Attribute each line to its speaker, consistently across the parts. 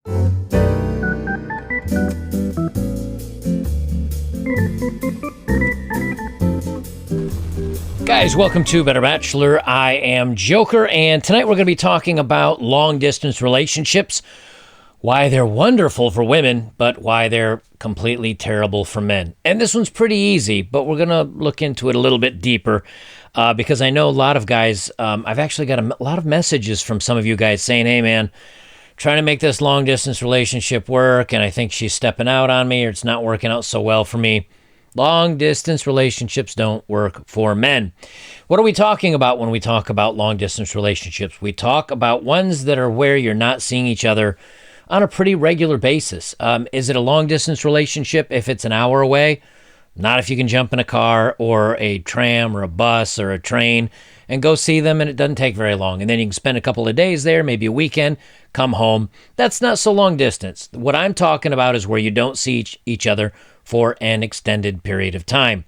Speaker 1: Guys, welcome to Better Bachelor. I am Joker, and tonight we're going to be talking about long-distance relationships, why they're wonderful for women, but why they're completely terrible for men. And this one's pretty easy, but we're going to look into it a little bit deeper because I know a lot of guys, I've actually got a lot of messages from some of you guys saying, hey man, trying to make this long-distance relationship work, and I think she's stepping out on me, or it's not working out so well for me. Long-distance relationships don't work for men. What are we talking about when we talk about long-distance relationships? We talk about ones that are where you're not seeing each other on a pretty regular basis. Is it a long-distance relationship if it's an hour away? Not if you can jump in a car or a tram or a bus or a train and go see them, and it doesn't take very long. And then you can spend a couple of days there, maybe a weekend, come home. That's not so long distance. What I'm talking about is where you don't see each other for an extended period of time.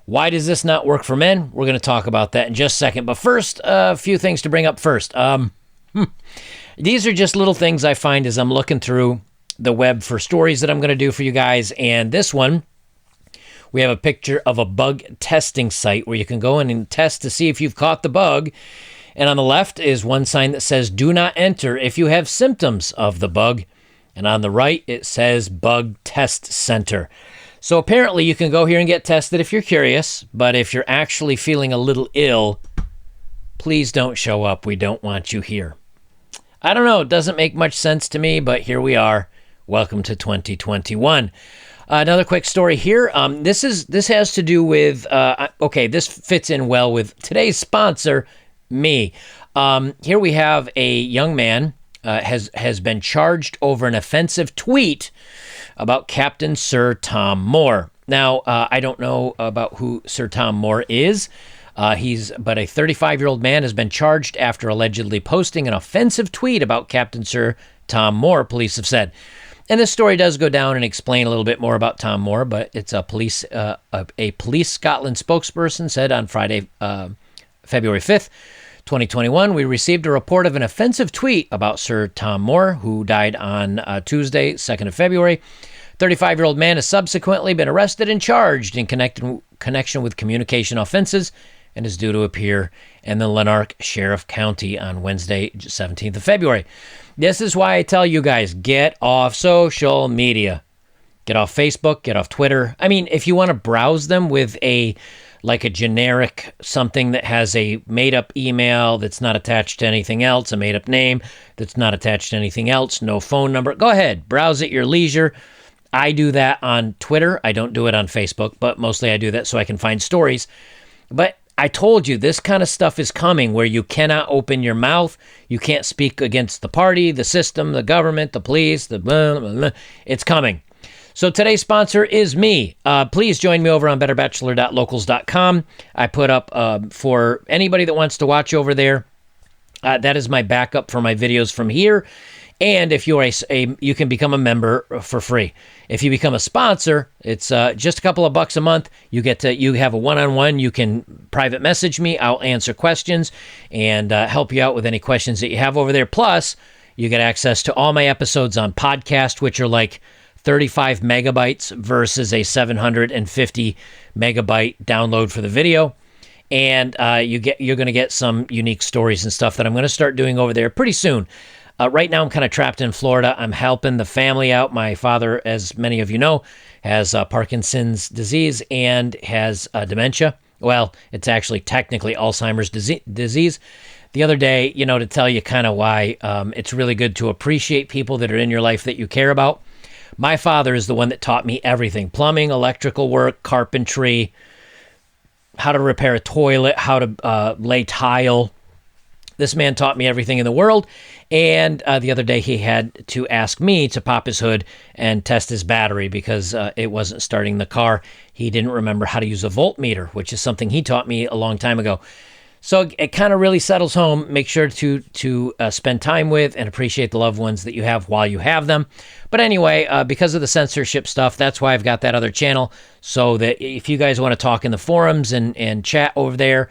Speaker 1: Why does this not work for men? We're going to talk about that in just a second. But first, a few things to bring up first. These are just little things I find as I'm looking through the web for stories that I'm going to do for you guys. And this one, we have a picture of a bug testing site where you can go in and test to see if you've caught the bug. And on the left is one sign that says, do not enter if you have symptoms of the bug. And on the right, it says Bug Test Center. So apparently you can go here and get tested if you're curious, but if you're actually feeling a little ill, please don't show up. We don't want you here. I don't know. It doesn't make much sense to me, but here we are. Welcome to 2021. Another quick story here. This has to do with, this fits in well with today's sponsor, me. Here we have a young man has been charged over an offensive tweet about Captain Sir Tom Moore. Now, I don't know about who Sir Tom Moore is. But a 35-year-old man has been charged after allegedly posting an offensive tweet about Captain Sir Tom Moore, police have said. And this story does go down and explain a little bit more about Tom Moore, but it's a police Scotland spokesperson said on Friday, February 5th, 2021, we received a report of an offensive tweet about Sir Tom Moore, who died on Tuesday, 2nd of February. 35-year-old man has subsequently been arrested and charged in connection with communication offenses and is due to appear in the Lanark Sheriff County on Wednesday, 17th of February. This is why I tell you guys, get off social media. Get off Facebook, get off Twitter. I mean, if you want to browse them with a generic something that has a made-up email that's not attached to anything else, a made-up name that's not attached to anything else, no phone number, go ahead, browse at your leisure. I do that on Twitter. I don't do it on Facebook, but mostly I do that so I can find stories. But I told you this kind of stuff is coming where you cannot open your mouth. You can't speak against the party, the system, the government, the police, the blah, blah, blah. It's coming. So today's sponsor is me. Please join me over on betterbachelor.locals.com. I put up for anybody that wants to watch over there. That is my backup for my videos from here. And if you're you can become a member for free. If you become a sponsor, it's just a couple of bucks a month. You have a one-on-one. You can private message me. I'll answer questions and help you out with any questions that you have over there. Plus, you get access to all my episodes on podcast, which are like 35 megabytes versus a 750 megabyte download for the video. And you're going to get some unique stories and stuff that I'm going to start doing over there pretty soon. Right now, I'm kind of trapped in Florida. I'm helping the family out. My father, as many of you know, has Parkinson's disease and has dementia. Well, it's actually technically Alzheimer's disease. The other day, to tell you kind of why it's really good to appreciate people that are in your life that you care about. My father is the one that taught me everything: plumbing, electrical work, carpentry, how to repair a toilet, how to lay tile. This man taught me everything in the world. And the other day he had to ask me to pop his hood and test his battery because it wasn't starting the car. He didn't remember how to use a voltmeter, which is something he taught me a long time ago. So it kind of really settles home. Make sure to spend time with and appreciate the loved ones that you have while you have them. But anyway, because of the censorship stuff, that's why I've got that other channel, so that if you guys want to talk in the forums and chat over there,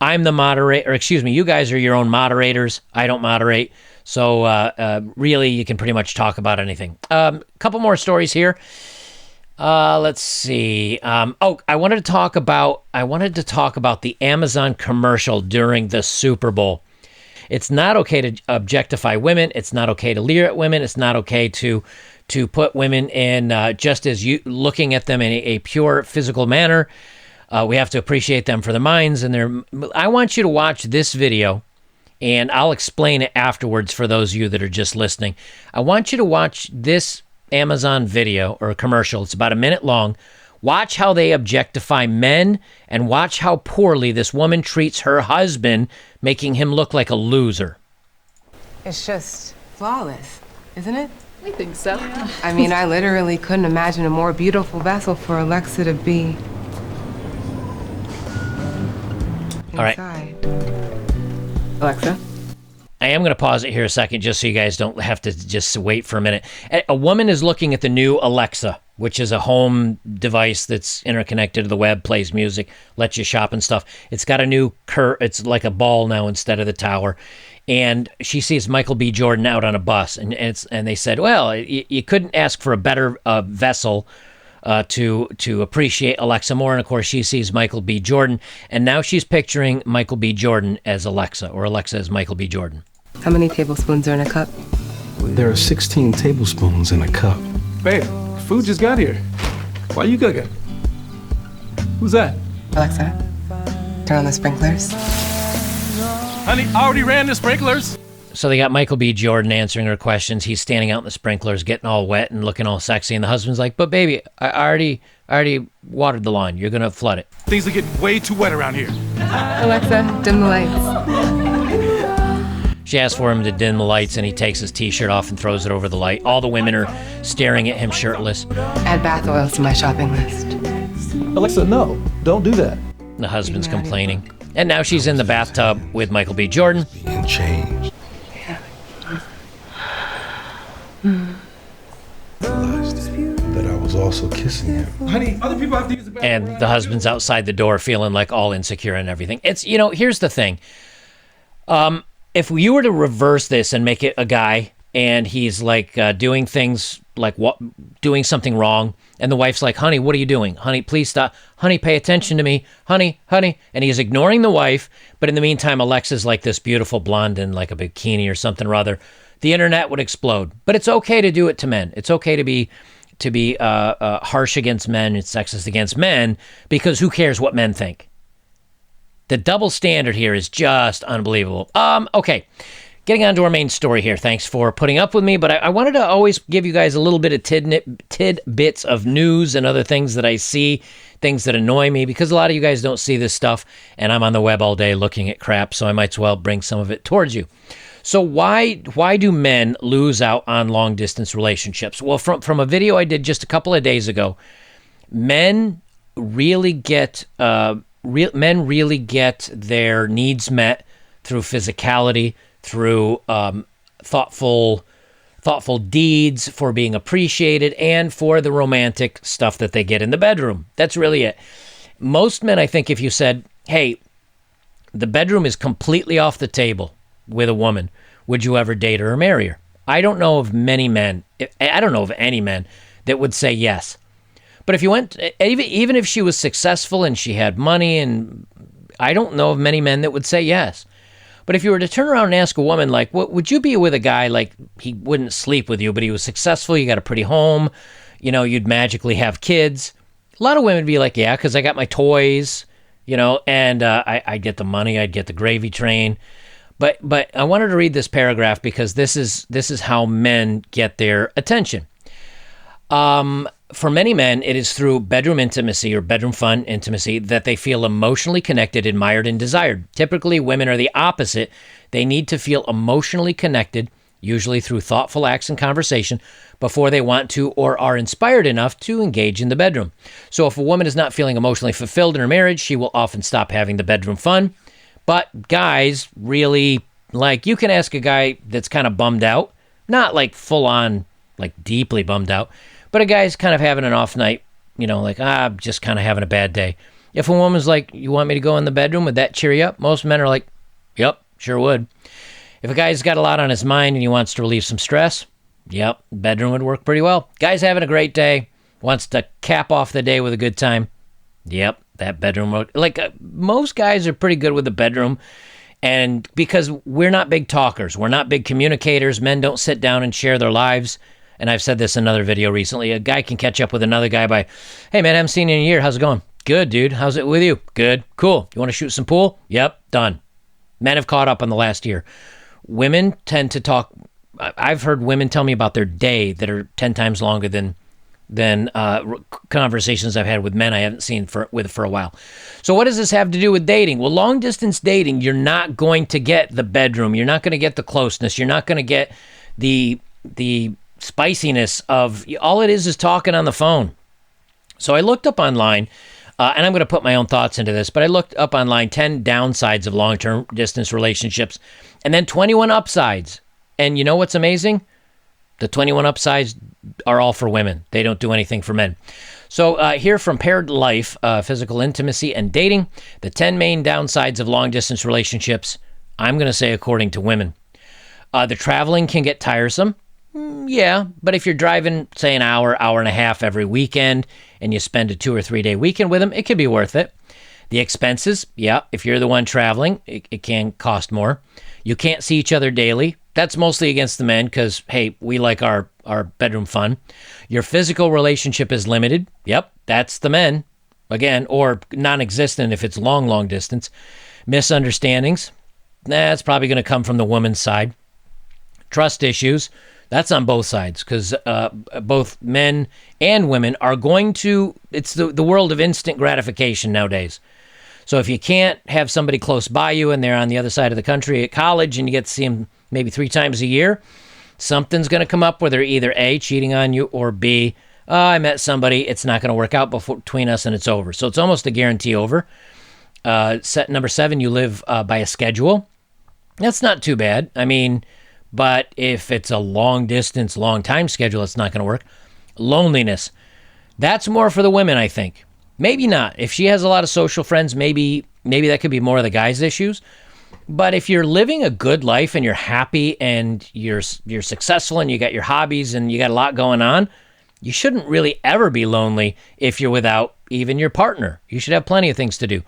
Speaker 1: I'm the moderator, or excuse me, you guys are your own moderators. I don't moderate. So really, you can pretty much talk about anything. Couple more stories here. Let's see. I wanted to talk about the Amazon commercial during the Super Bowl. It's not okay to objectify women. It's not okay to leer at women. It's not okay to put women in just as you looking at them in a pure physical manner. We have to appreciate them for their minds and their. I want you to watch this video, and I'll explain it afterwards for those of you that are just listening. I want you to watch this Amazon video or commercial. It's about a minute long. Watch how they objectify men and watch how poorly this woman treats her husband, making him look like a loser.
Speaker 2: It's just flawless, isn't it?
Speaker 3: I think so.
Speaker 2: I mean, I literally couldn't imagine a more beautiful vessel for Alexa to be
Speaker 1: All right.
Speaker 2: Alexa?
Speaker 1: I am going to pause it here a second just so you guys don't have to just wait for a minute. A woman is looking at the new Alexa, which is a home device that's interconnected to the web, plays music, lets you shop and stuff. It's got a new it's like a ball now instead of the tower. And she sees Michael B. Jordan out on a bus. And they said, well, you couldn't ask for a better vessel to appreciate Alexa more. And of course, she sees Michael B. Jordan. And now she's picturing Michael B. Jordan as Alexa, or Alexa as Michael B. Jordan.
Speaker 2: How many tablespoons are in a cup?
Speaker 4: There are 16 tablespoons in a cup.
Speaker 5: Babe, food just got here. Why you cooking? Who's that?
Speaker 2: Alexa, turn on the sprinklers.
Speaker 5: Honey, I already ran the sprinklers.
Speaker 1: So they got Michael B. Jordan answering her questions. He's standing out in the sprinklers, getting all wet and looking all sexy. And the husband's like, but baby, I already watered the lawn. You're going to flood it.
Speaker 5: Things are getting way too wet around here.
Speaker 2: Alexa, dim the lights.
Speaker 1: She asks for him to dim the lights, and he takes his T-shirt off and throws it over the light. All the women are staring at him shirtless.
Speaker 2: Add bath oils to my shopping list.
Speaker 4: Alexa, no, don't do that.
Speaker 1: The husband's complaining. And now she's in the bathtub with Michael B. Jordan.
Speaker 4: Being changed. Realized that I was also kissing him.
Speaker 5: Honey, other people have to use the bathroom.
Speaker 1: And the husband's outside the door feeling like all insecure and everything. It's, here's the thing. If you were to reverse this and make it a guy and he's like doing things like doing something wrong, and the wife's like, honey, what are you doing? Honey, please stop. Honey, pay attention to me. Honey. And he's ignoring the wife, but in the meantime, Alexa's like this beautiful blonde in like a bikini or something or other. The internet would explode. But it's okay to do it to men. It's okay to be harsh against men and sexist against men, because who cares what men think? The double standard here is just unbelievable. Okay, getting on to our main story here. Thanks for putting up with me, but I wanted to always give you guys a little bit of tidbits of news and other things that I see, things that annoy me, because a lot of you guys don't see this stuff, and I'm on the web all day looking at crap, so I might as well bring some of it towards you. So why do men lose out on long-distance relationships? Well, from a video I did just a couple of days ago, men really get their needs met through physicality, through thoughtful deeds, for being appreciated, and for the romantic stuff that they get in the bedroom. That's really it. Most men, I think, if you said, hey, the bedroom is completely off the table with a woman, would you ever date her or marry her? I don't know of many men, I don't know of any men that would say yes. But if you went, even if she was successful and she had money, and I don't know of many men that would say yes. But if you were to turn around and ask a woman, like, what would you be with a guy like he wouldn't sleep with you, but he was successful, you got a pretty home, you'd magically have kids? A lot of women would be like, yeah, because I got my toys, and I'd get the money, I'd get the gravy train. But I wanted to read this paragraph because this is how men get their attention. For many men, it is through bedroom intimacy or bedroom fun intimacy that they feel emotionally connected, admired, and desired. Typically, women are the opposite. They need to feel emotionally connected, usually through thoughtful acts and conversation, before they want to or are inspired enough to engage in the bedroom. So if a woman is not feeling emotionally fulfilled in her marriage, she will often stop having the bedroom fun. But guys really, you can ask a guy that's kind of bummed out, not like full on, like deeply bummed out, but a guy's kind of having an off night, just kind of having a bad day. If a woman's like, you want me to go in the bedroom, would that cheer you up? Most men are like, yep, sure would. If a guy's got a lot on his mind and he wants to relieve some stress, yep, bedroom would work pretty well. Guy's having a great day, wants to cap off the day with a good time, yep, that bedroom would. Most guys are pretty good with the bedroom, and because we're not big talkers, we're not big communicators, men don't sit down and share their lives. And I've said this in another video recently, a guy can catch up with another guy by, hey man, I haven't seen you in a year, how's it going? Good, dude. How's it with you? Good. Cool. You want to shoot some pool? Yep. Done. Men have caught up on the last year. Women tend to talk. I've heard women tell me about their day that are 10 times longer than conversations I've had with men I haven't seen for a while. So what does this have to do with dating? Well, long distance dating, you're not going to get the bedroom. You're not going to get the closeness. You're not going to get the spiciness of, all it is talking on the phone. So I looked up online. And I'm going to put my own thoughts into this, but I looked up online 10 downsides of long-term distance relationships and then 21 upsides. And you know what's amazing? The 21 upsides are all for women. They don't do anything for men. So here from Paired Life, Physical Intimacy and Dating, the 10 main downsides of long-distance relationships, I'm going to say according to women. The traveling can get tiresome. Yeah, but if you're driving, say, an hour and a half every weekend, and you spend a 2 or 3 day weekend with them, it could be worth it. The expenses, yeah, if you're the one traveling, it can cost more. You can't see each other daily. That's mostly against the men because, hey, we like our bedroom fun. Your physical relationship is limited. Yep, that's the men, again, or non-existent if it's long distance. Misunderstandings, that's probably going to come from the woman's side. Trust issues. That's on both sides because both men and women are going to, it's the world of instant gratification nowadays. So if you can't have somebody close by you and they're on the other side of the country at college and you get to see them maybe 3 times a year, something's going to come up where they're either A, cheating on you, or B, I met somebody, it's not going to work out between us and it's over. So it's almost a guarantee over. Number 7, you live by a schedule. That's not too bad. I mean, but if it's a long distance, long time schedule, it's not going to work. Loneliness. That's more for the women, I think. Maybe not. If she has a lot of social friends, maybe that could be more of the guy's issues. But if you're living a good life and you're happy and you're successful and you got your hobbies and you got a lot going on, you shouldn't really ever be lonely if you're without even your partner. You should have plenty of things to do.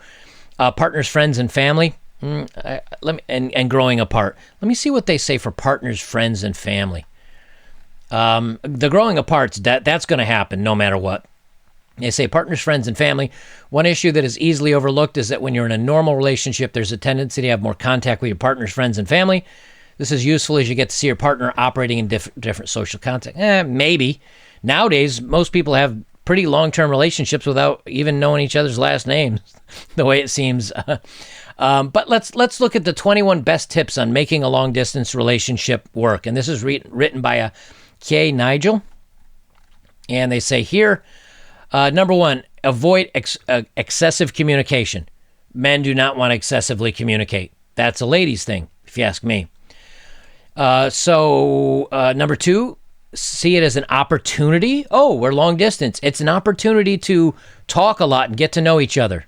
Speaker 1: Partners, friends, and family. And growing apart. Let me see what they say for partners, friends, and family. The growing apart's that's going to happen no matter what. They say partners, friends, and family. One issue that is easily overlooked is that when you're in a normal relationship, there's a tendency to have more contact with your partners, friends, and family. This is useful as you get to see your partner operating in different social context. Maybe. Nowadays, most people have pretty long-term relationships without even knowing each other's last names, the way it seems. But let's look at the 21 best tips on making a long-distance relationship work. And this is written by a K. Nigel. And they say here, number 1, avoid excessive communication. Men do not want to excessively communicate. That's a ladies' thing, if you ask me. Number 2, see it as an opportunity. Oh, we're long distance. It's an opportunity to talk a lot and get to know each other.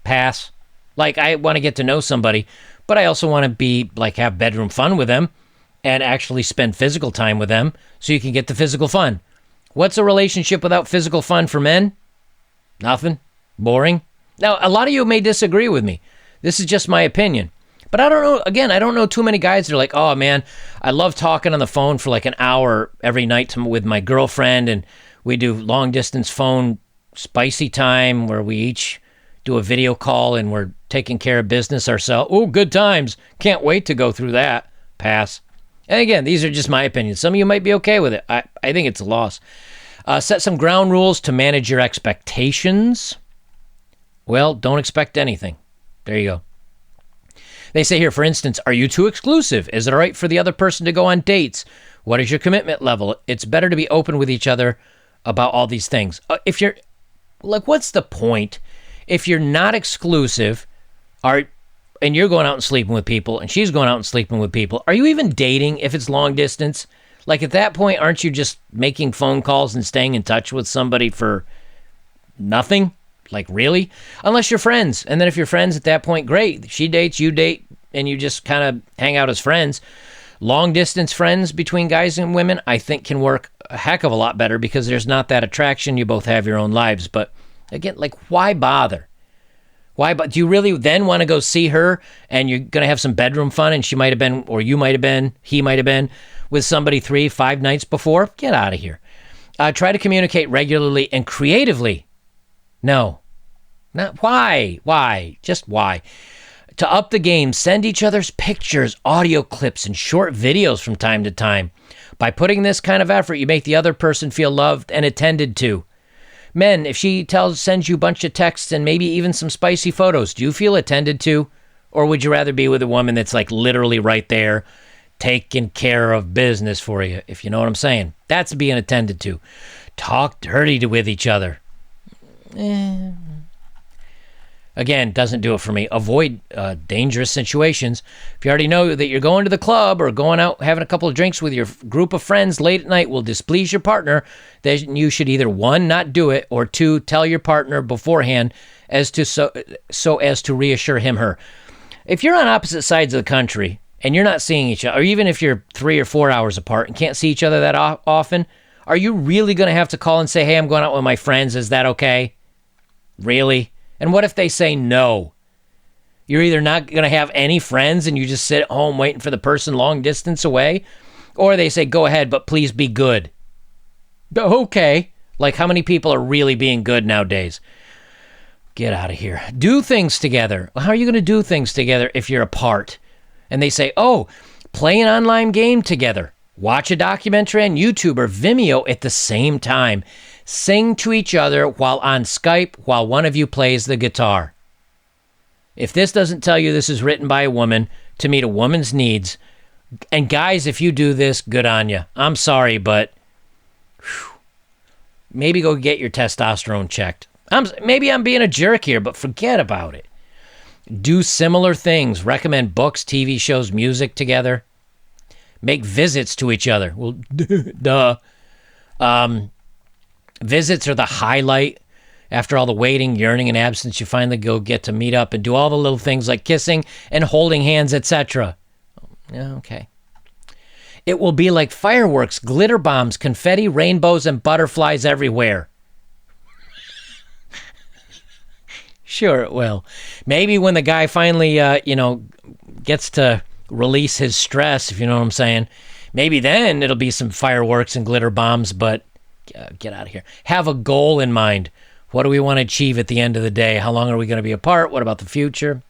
Speaker 1: Pass. Like, I want to get to know somebody, but I also want to have bedroom fun with them and actually spend physical time with them so you can get the physical fun. What's a relationship without physical fun for men? Nothing. Boring. Now, a lot of you may disagree with me. This is just my opinion. But I don't know, again, I don't know too many guys that are like, oh man, I love talking on the phone for like an hour every night with my girlfriend, and we do long distance phone spicy time where we each do a video call and we're taking care of business ourselves. Oh, good times. Can't wait to go through that. Pass. And again, these are just my opinions. Some of you might be okay with it. I think it's a loss. Set some ground rules to manage your expectations. Well, don't expect anything. There you go. They say here, for instance, are you too exclusive? Is it all right for the other person to go on dates? What is your commitment level? It's better to be open with each other about all these things. If you're, like, what's the point? If you're not exclusive, and you're going out and sleeping with people, and she's going out and sleeping with people, are you even dating if it's long distance? Like, at that point, aren't you just making phone calls and staying in touch with somebody for nothing? Like, really? Unless you're friends. And then if you're friends at that point, great. She dates, you date, and you just kind of hang out as friends. Long distance friends between guys and women, I think, can work a heck of a lot better because there's not that attraction. You both have your own lives. But again, like, why bother? Why? But do you really then want to go see her and you're going to have some bedroom fun and she might have been, or you might have been, he might have been with somebody 3-5 nights before? Get out of here. Try to communicate regularly and creatively. No. Not why? Why? Just why? To up the game, send each other's pictures, audio clips, and short videos from time to time. By putting this kind of effort, you make the other person feel loved and attended to. Men, if she sends you a bunch of texts and maybe even some spicy photos, do you feel attended to? Or would you rather be with a woman that's like literally right there, taking care of business for you, if you know what I'm saying? That's being attended to. Talk dirty with each other. Again, doesn't do it for me. Avoid dangerous situations. If you already know that you're going to the club or going out having a couple of drinks with your group of friends late at night will displease your partner, then you should either 1, not do it, or 2, tell your partner beforehand so as to reassure him, her. If you're on opposite sides of the country and you're not seeing each other, or even if you're 3 or 4 hours apart and can't see each other that often, are you really going to have to call and say, hey, I'm going out with my friends, is that okay? Really? And what if they say no? You're either not going to have any friends and you just sit at home waiting for the person long distance away, or they say, go ahead, but please be good. Okay. Like, how many people are really being good nowadays? Get out of here. Do things together. How are you going to do things together if you're apart? And they say, oh, play an online game together. Watch a documentary on YouTube or Vimeo at the same time. Sing to each other while on Skype while one of you plays the guitar. If this doesn't tell you this is written by a woman to meet a woman's needs, and guys, if you do this, good on you. I'm sorry, but maybe go get your testosterone checked. Maybe I'm being a jerk here, but forget about it. Do similar things. Recommend books, TV shows, music together. Make visits to each other. Well, duh. Visits are the highlight. After all the waiting, yearning, and absence, you finally get to meet up and do all the little things like kissing and holding hands, etc. Okay. It will be like fireworks, glitter bombs, confetti, rainbows, and butterflies everywhere. Sure it will. Maybe when the guy finally, gets to release his stress, if you know what I'm saying, maybe then it'll be some fireworks and glitter bombs, but get out of here. Have a goal in mind. What do we want to achieve at the end of the day? How long are we going to be apart? What about the future?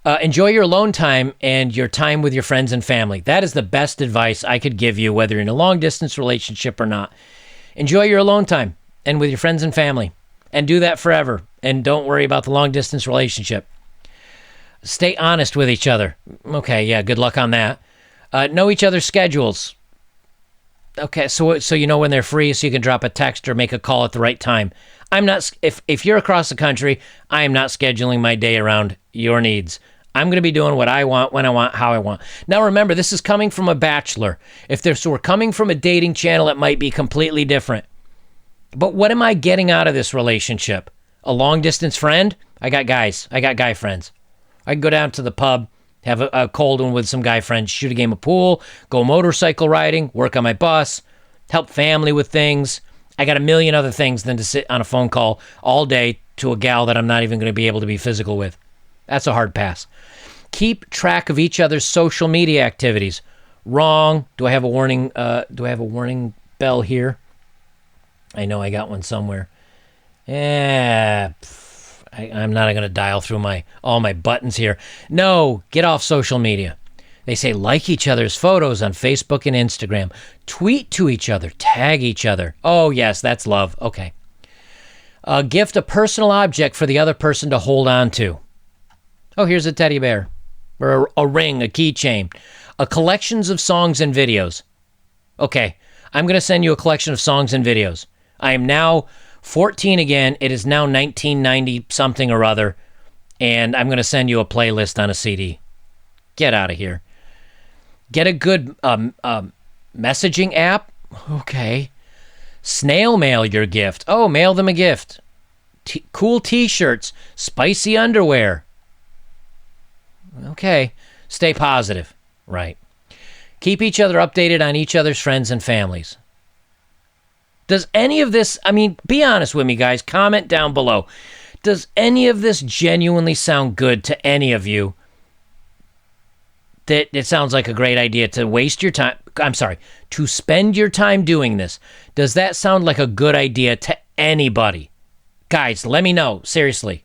Speaker 1: Enjoy your alone time and your time with your friends and family. That is the best advice I could give you, whether you're in a long-distance relationship or not. Enjoy your alone time and with your friends and family. And do that forever. And don't worry about the long-distance relationship. Stay honest with each other. Okay, yeah, good luck on that. Know each other's schedules. Okay, so you know when they're free, so you can drop a text or make a call at the right time. I'm not. If you're across the country, I am not scheduling my day around your needs. I'm going to be doing what I want, when I want, how I want. Now remember, this is coming from a Bachelor. If we're coming from a dating channel, it might be completely different. But what am I getting out of this relationship? A long distance friend? I got guy friends. I can go down to the pub, have a cold one with some guy friends, shoot a game of pool, go motorcycle riding, work on my bus, help family with things. I got a million other things than to sit on a phone call all day to a gal that I'm not even going to be able to be physical with. That's a hard pass. Keep track of each other's social media activities. Wrong. Do I have a warning? Do I have a warning bell here? I know I got one somewhere. Yeah. I'm not going to dial through all my buttons here. No, get off social media. They say like each other's photos on Facebook and Instagram. Tweet to each other. Tag each other. Oh, yes, that's love. Okay. Gift a personal object for the other person to hold on to. Oh, here's a teddy bear. Or a ring, a keychain. Collections of songs and videos. Okay, I'm going to send you a collection of songs and videos. I am now 14 again. It is now 1990 something or other, and I'm going to send you a playlist on a CD. Get out of here. Get a good messaging app. Okay. Snail mail your gift. Oh, mail them a gift. cool t-shirts, spicy underwear. Okay. Stay positive. Right. Keep each other updated on each other's friends and families. Does any of this, I mean, be honest with me, guys. Comment down below. Does any of this genuinely sound good to any of you? That it sounds like a great idea to waste your time. I'm sorry, to spend your time doing this. Does that sound like a good idea to anybody? Guys, let me know. Seriously,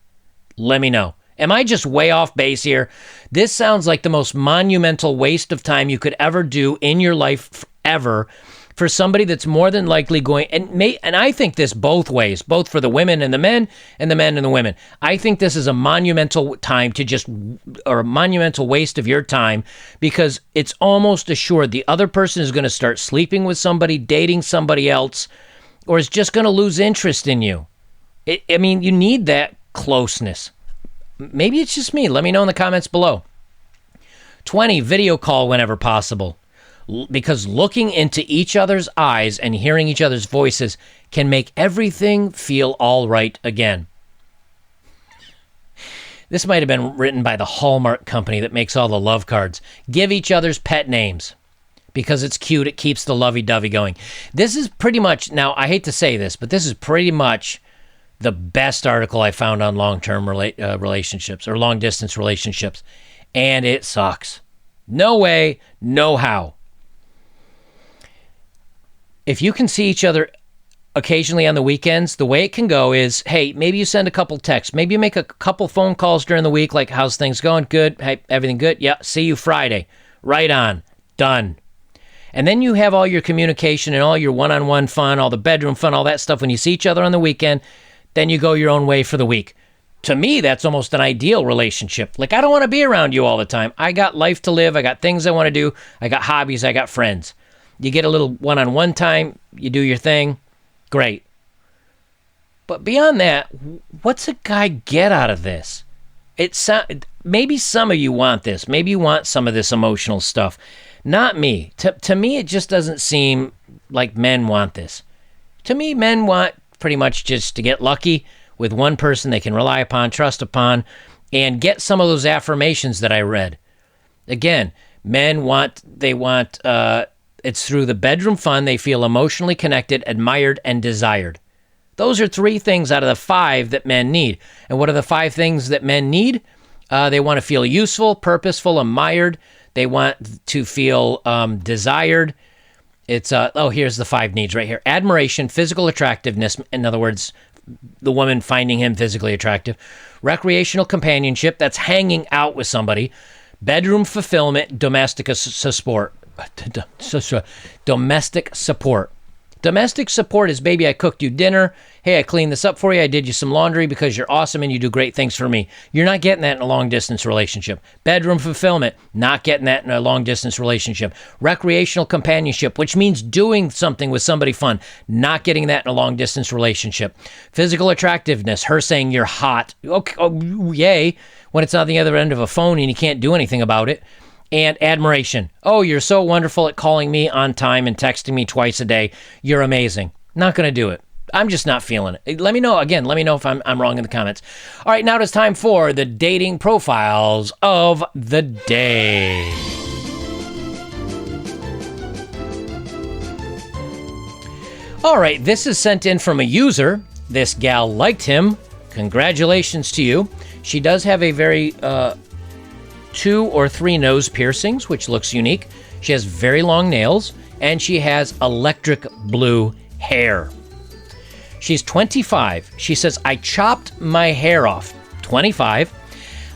Speaker 1: let me know. Am I just way off base here? This sounds like the most monumental waste of time you could ever do in your life ever for somebody that's more than likely going, and I think this both ways, both for the women and the men and the women. I think this is a monumental time or a monumental waste of your time, because it's almost assured the other person is going to start sleeping with somebody, dating somebody else, or is just going to lose interest in you. I mean, you need that closeness. Maybe it's just me. Let me know in the comments below. 20, video call whenever possible. Because looking into each other's eyes and hearing each other's voices can make everything feel all right again. This might have been written by the Hallmark company that makes all the love cards. Give each other's pet names. Because it's cute, it keeps the lovey-dovey going. This is pretty much, now I hate to say this, but this is pretty much the best article I found on long-term relationships or long-distance relationships. And it sucks. No way, no how. If you can see each other occasionally on the weekends, the way it can go is, hey, maybe you send a couple texts. Maybe you make a couple phone calls during the week, like, how's things going? Good. Hey, everything good? Yeah, see you Friday. Right on. Done. And then you have all your communication and all your one-on-one fun, all the bedroom fun, all that stuff when you see each other on the weekend. Then you go your own way for the week. To me, that's almost an ideal relationship. Like, I don't want to be around you all the time. I got life to live. I got things I want to do. I got hobbies. I got friends. You get a little one-on-one time, you do your thing, great. But beyond that, what's a guy get out of this? Maybe some of you want this. Maybe you want some of this emotional stuff. Not me. To me, it just doesn't seem like men want this. To me, men want pretty much just to get lucky with one person they can rely upon, trust upon, and get some of those affirmations that I read. Again, men want, it's through the bedroom fun they feel emotionally connected, admired, and desired. Those are 3 things out of the 5 that men need. And what are the 5 things that men need? They want to feel useful, purposeful, admired. They want to feel desired. It's, here's the 5 needs right here. Admiration, physical attractiveness, in other words, the woman finding him physically attractive. Recreational companionship, that's hanging out with somebody. Bedroom fulfillment, domestic support. Domestic support. Domestic support is, baby, I cooked you dinner. Hey, I cleaned this up for you. I did you some laundry because you're awesome and you do great things for me. You're not getting that in a long-distance relationship. Bedroom fulfillment, not getting that in a long-distance relationship. Recreational companionship, which means doing something with somebody fun, not getting that in a long-distance relationship. Physical attractiveness, her saying you're hot. Okay, oh, yay, when it's on the other end of a phone and you can't do anything about it. And admiration. Oh, you're so wonderful at calling me on time and texting me twice a day. You're amazing. Not going to do it. I'm just not feeling it. Let me know. Again, let me know if I'm wrong in the comments. All right, now it's time for the dating profiles of the day. All right, this is sent in from a user. This gal liked him. Congratulations to you. She does have a very 2 or 3 nose piercings, which looks unique. She has very long nails, and she has electric blue hair. She's 25. She says, I chopped my hair off. 25.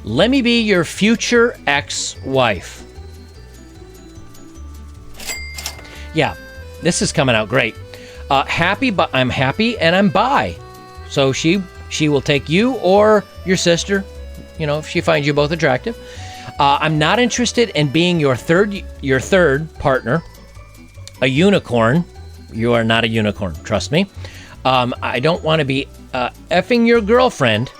Speaker 1: Let me be your future ex-wife. Yeah, this is coming out great. Happy, but I'm happy and I'm bi. So she will take you or your sister, if she finds you both attractive. I'm not interested in being your third partner. A unicorn. You are not a unicorn, trust me. I don't want to be effing your girlfriend.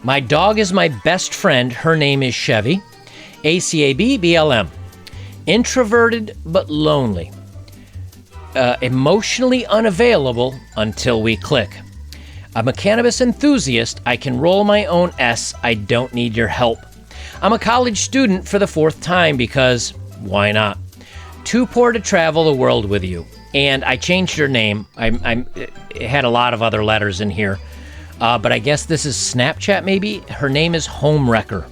Speaker 1: My dog is my best friend. Her name is Chevy. ACAB-BLM. Introverted but lonely. Emotionally unavailable until we click. I'm a cannabis enthusiast. I can roll my own S. I don't need your help. I'm a college student for the 4th time because why not? Too poor to travel the world with you. And I changed her name. It had a lot of other letters in here. But I guess this is Snapchat maybe? Her name is Homewrecker.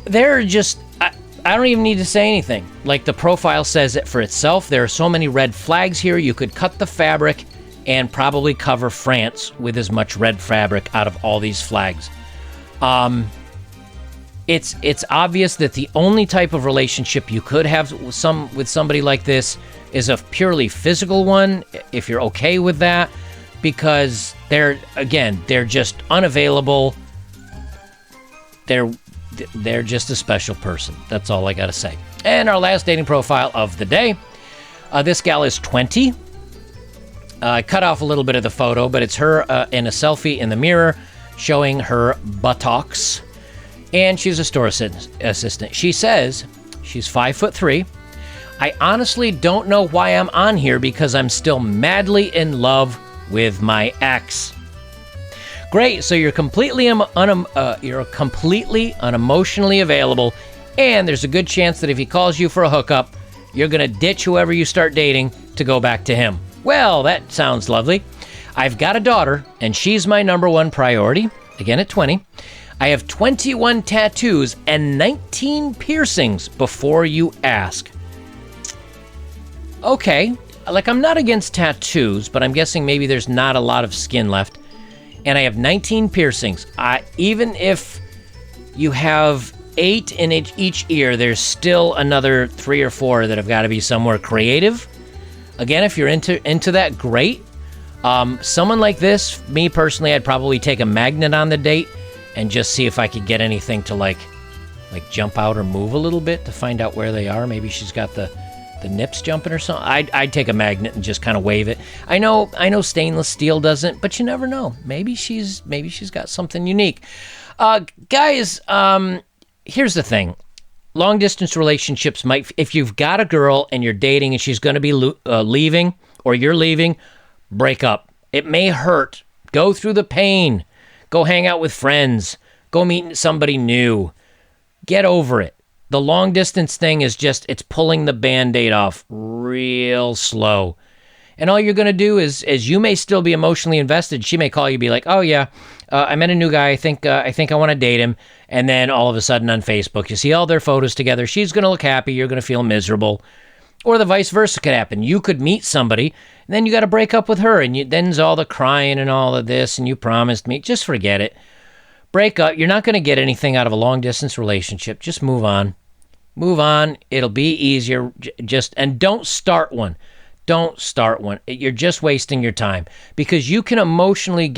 Speaker 1: They're just... I don't even need to say anything. Like, the profile says it for itself. There are so many red flags here. You could cut the fabric and probably cover France with as much red fabric out of all these flags. It's obvious that the only type of relationship you could have with somebody like this is a purely physical one, if you're okay with that, because they're just unavailable. They're just a special person. That's all I gotta say. And our last dating profile of the day. This gal is 20. I cut off a little bit of the photo, but it's her in a selfie in the mirror showing her buttocks. And she's a store assistant. She says she's 5'3". I honestly don't know why I'm on here because I'm still madly in love with my ex. Great, so you're completely unemotionally available, and there's a good chance that if he calls you for a hookup, you're gonna ditch whoever you start dating to go back to him. Well, that sounds lovely. I've got a daughter, and she's my number one priority. Again, at 20. I have 21 tattoos and 19 piercings before you ask. Okay, like I'm not against tattoos, but I'm guessing maybe there's not a lot of skin left. And I have 19 piercings. Even if you have 8 in each ear, there's still another 3 or 4 that have got to be somewhere creative. Again, if you're into that, great. Someone like this, me personally, I'd probably take a magnet on the date and just see if I could get anything to like jump out or move a little bit to find out where they are. Maybe she's got the nips jumping or something. I'd take a magnet and just kind of wave it. I know stainless steel doesn't, but you never know. Maybe she's got something unique. Guys, here's the thing. Long distance relationships might, if you've got a girl and you're dating and she's going to be leaving or you're leaving, break up. It may hurt. Go through the pain. Go hang out with friends. Go meet somebody new. Get over it. The long distance thing is just, it's pulling the Band-Aid off real slow. And all you're going to do is you may still be emotionally invested. She may call you, be like, oh yeah, I met a new guy. I think I want to date him. And then all of a sudden on Facebook, you see all their photos together. She's going to look happy. You're going to feel miserable. Or the vice versa could happen. You could meet somebody, and then you got to break up with her. And then's all the crying and all of this, and you promised me. Just forget it. Break up. You're not going to get anything out of a long-distance relationship. Just move on. Move on. It'll be easier. And don't start one. Don't start one. You're just wasting your time because you can emotionally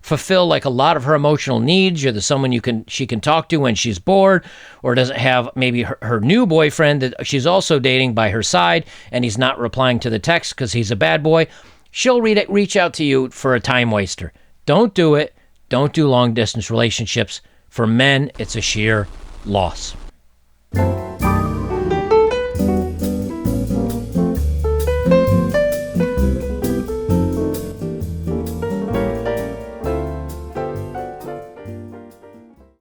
Speaker 1: fulfill like a lot of her emotional needs. You're the someone she can talk to when she's bored or doesn't have maybe her new boyfriend that she's also dating by her side and he's not replying to the text because he's a bad boy. She'll reach out to you for a time waster. Don't do it. Don't do long distance relationships. For men, it's a sheer loss.